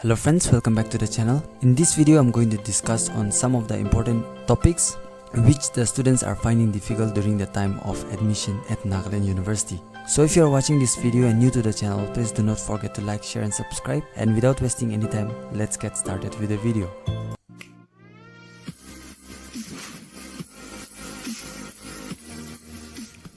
Hello friends, welcome back to the channel. In this video, I'm going to discuss on some of the important topics which the students are finding difficult during the time of admission at Nagaland University. So if you are watching this video and new to the channel, please do not forget to like, share and subscribe. And without wasting any time, let's get started with the video.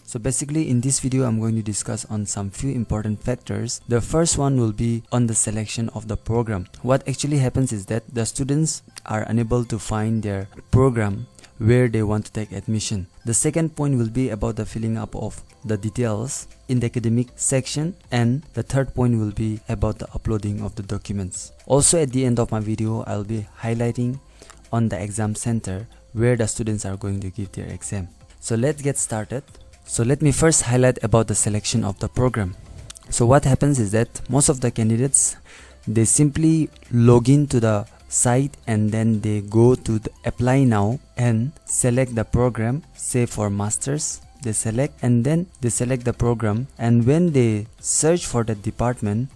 So basically in this video I'm going to discuss on some few important factors. The first one will be on the selection of the program. What actually happens is that the students are unable to find their program where they want to take admission. The second point will be about the filling up of the details in the academic section, and the third point will be about the uploading of the documents. Also at the end of my video I'll be highlighting on the exam center where the students are going to give their exam. So let's get started. So let me first highlight about the selection of the program. So what happens is that most of the candidates, they simply log in to the site and then they go to the apply now and select the program. Say for masters, they select and then they select the program, and when they search for that department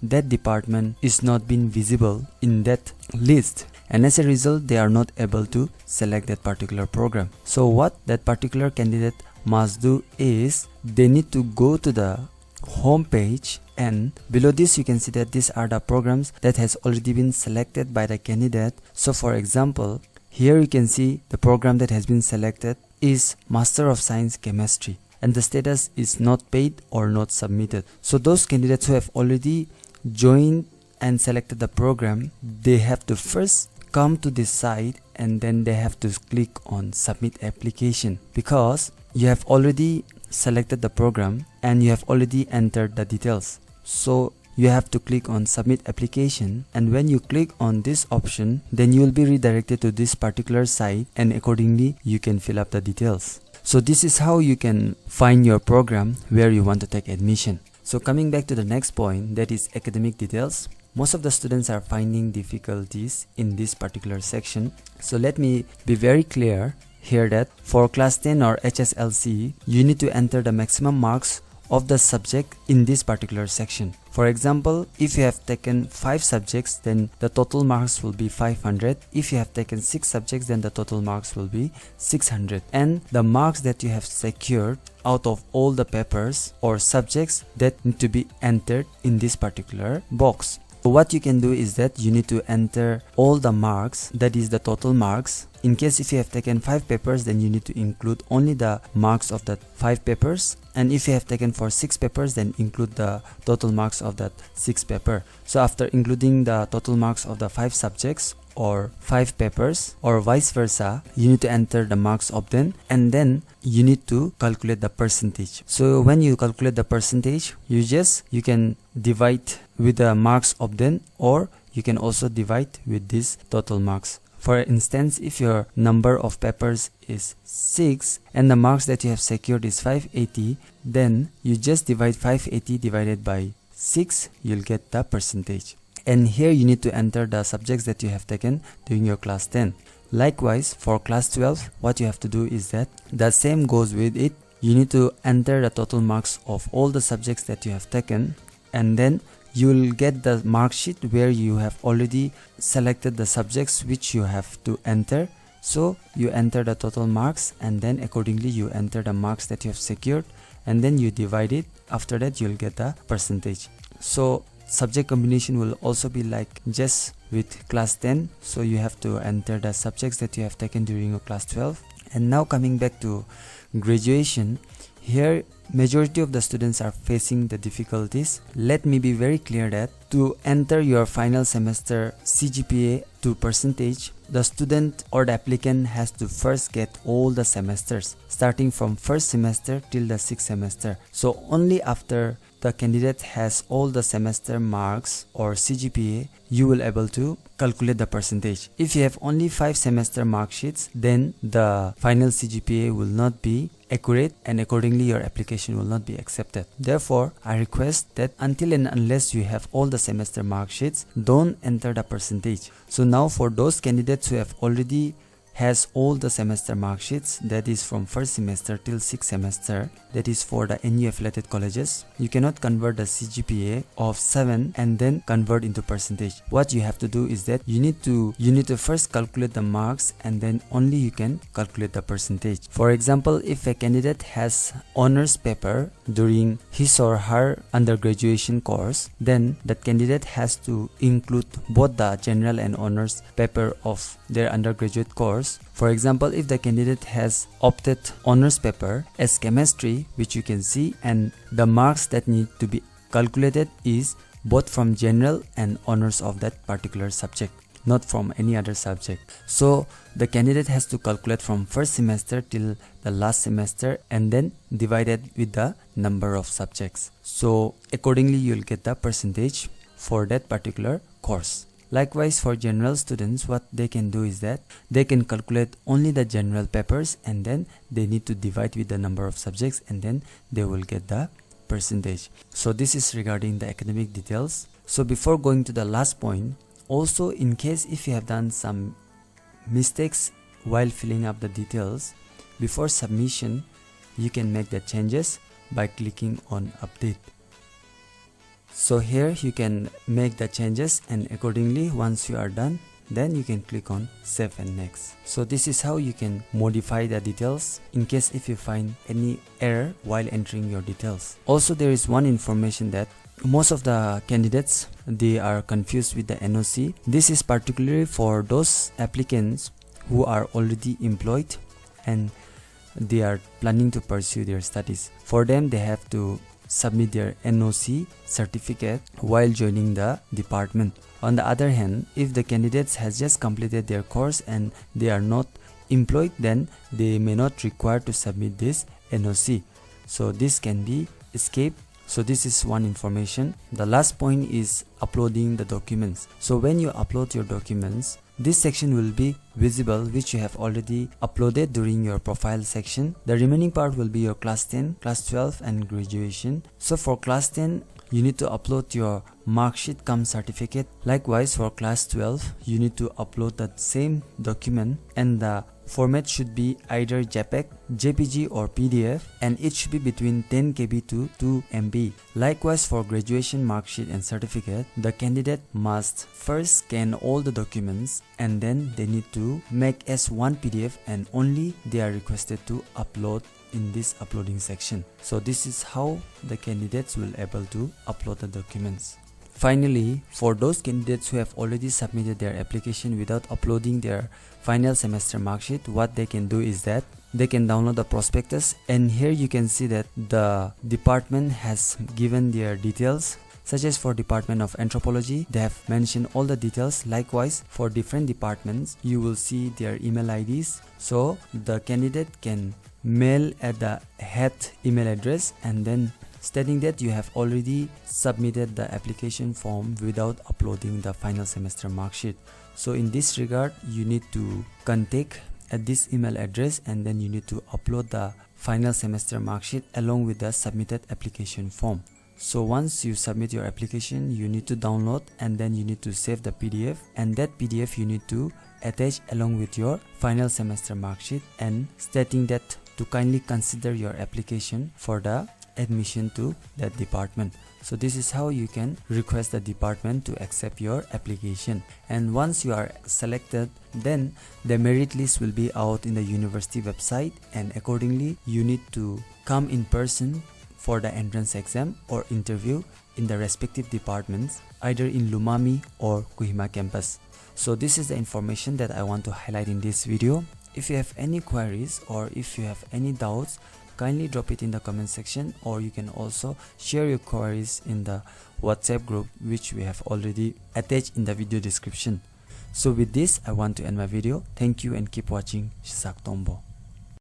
is not being visible in that list, and as a result they are not able to select that particular program. So what that particular candidate must do is they need to go to the home page, and below this you can see that these are the programs that has already been selected by the candidate. So for example, here you can see the program that has been selected is Master of Science Chemistry, and the status is not paid or not submitted. So those candidates who have already joined and selected the program, they have to first come to this site and then they have to click on submit application, because you have already selected the program and you have already entered the details. So you have to click on submit application, and when you click on this option, then you will be redirected to this particular site, and accordingly you can fill up the details. So this is how you can find your program where you want to take admission. So coming back to the next point, that is academic details. Most of the students are finding difficulties in this particular section. So let me be very clear here that for class 10 or HSLC, you need to enter the maximum marks of the subject in this particular section. For example, if you have taken 5 subjects, then the total marks will be 500. If you have taken 6 subjects, then the total marks will be 600. And the marks that you have secured out of all the papers or subjects that need to be entered in this particular box. So what you can do is that you need to enter all the marks, that is the total marks. In case if you have taken 5 papers, then you need to include only the marks of that 5 papers. And if you have taken for 6 papers, then include the total marks of that 6 paper. So after including the total marks of the 5 subjects or 5 papers or vice versa, you need to enter the marks of them, and then you need to calculate the percentage. So when you calculate the percentage, you can divide with the marks of them, or you can also divide with this total marks. For instance, if your number of papers is 6 and the marks that you have secured is 580, then you just divide 580 divided by 6, you'll get the percentage. And here you need to enter the subjects that you have taken during your class 10. Likewise, for class 12, what you have to do is that the same goes with it. You need to enter the total marks of all the subjects that you have taken, and then you will get the mark sheet where you have already selected the subjects which you have to enter. So you enter the total marks, and then accordingly you enter the marks that you have secured, and then you divide it. After that you will get the percentage. So subject combination will also be like just with class 10. So you have to enter the subjects that you have taken during your class 12. And now coming back to graduation, here majority of the students are facing the difficulties. Let me be very clear that to enter your final semester CGPA to percentage, the student or the applicant has to first get all the semesters starting from first semester till the 6th semester. So only after the candidate has all the semester marks or CGPA, you will able to calculate the percentage. If you have only 5 semester mark sheets, then the final CGPA will not be accurate, and accordingly your application will not be accepted. Therefore, I request that until and unless you have all the semester mark sheets, don't enter the percentage. So now for those candidates who have already has all the semester mark sheets, that is from first semester till 6th semester, that is for the NU affiliated colleges. You cannot convert the CGPA of 7 and then convert into percentage. What you have to do is that you need to first calculate the marks and then only you can calculate the percentage. For example, if a candidate has honors paper during his or her undergraduation course, then that candidate has to include both the general and honors paper of their undergraduate course. For example, if the candidate has opted honors paper as chemistry, which you can see, and the marks that need to be calculated is both from general and honors of that particular subject, not from any other subject. So the candidate has to calculate from first semester till the last semester and then divided with the number of subjects. So accordingly you'll get the percentage for that particular course. Likewise, for general students, what they can do is that they can calculate only the general papers and then they need to divide with the number of subjects and then they will get the percentage. So this is regarding the academic details. So before going to the last point, also in case if you have done some mistakes while filling up the details, before submission, you can make the changes by clicking on update. So here you can make the changes, and accordingly once you are done, then you can click on save and next. So this is how you can modify the details in case if you find any error while entering your details. Also, there is one information that most of the candidates, they are confused with the NOC. This is particularly for those applicants who are already employed and they are planning to pursue their studies. For them, they have to submit their NOC certificate while joining the department. On the other hand, if the candidates has just completed their course and they are not employed, then they may not require to submit this NOC. So this can be escaped. So this is one information. The last point is uploading the documents. So when you upload your documents, this section will be visible which you have already uploaded during your profile section. The remaining part will be your class 10, class 12 and graduation. So for class 10, you need to upload your mark sheet cum certificate. Likewise, for class 12, you need to upload that same document, and the format should be either JPEG, JPG or PDF, and it should be between 10 KB to 2 MB. Likewise, for graduation mark sheet and certificate, the candidate must first scan all the documents and then they need to make as one PDF, and only they are requested to upload in this uploading section. So this is how the candidates will able to upload the documents. Finally, for those candidates who have already submitted their application without uploading their final semester mark sheet, what they can do is that they can download the prospectus, and here you can see that the department has given their details, such as for Department of Anthropology, they have mentioned all the details. Likewise, for different departments, you will see their email IDs. So the candidate can mail at the head email address and then stating that you have already submitted the application form without uploading the final semester mark sheet. So in this regard, you need to contact at this email address and then you need to upload the final semester mark sheet along with the submitted application form. So once you submit your application, you need to download and then you need to save the PDF, and that PDF you need to attach along with your final semester mark sheet and stating that to kindly consider your application for the admission to that department. So this is how you can request the department to accept your application. And once you are selected, then the merit list will be out in the university website, and accordingly you need to come in person for the entrance exam or interview in the respective departments, either in Lumami or Kohima campus. So this is the information that I want to highlight in this video. If you have any queries or if you have any doubts, kindly drop it in the comment section, or you can also share your queries in the WhatsApp group which we have already attached in the video description. So with this, I want to end my video. Thank you and keep watching Shisak Tombo.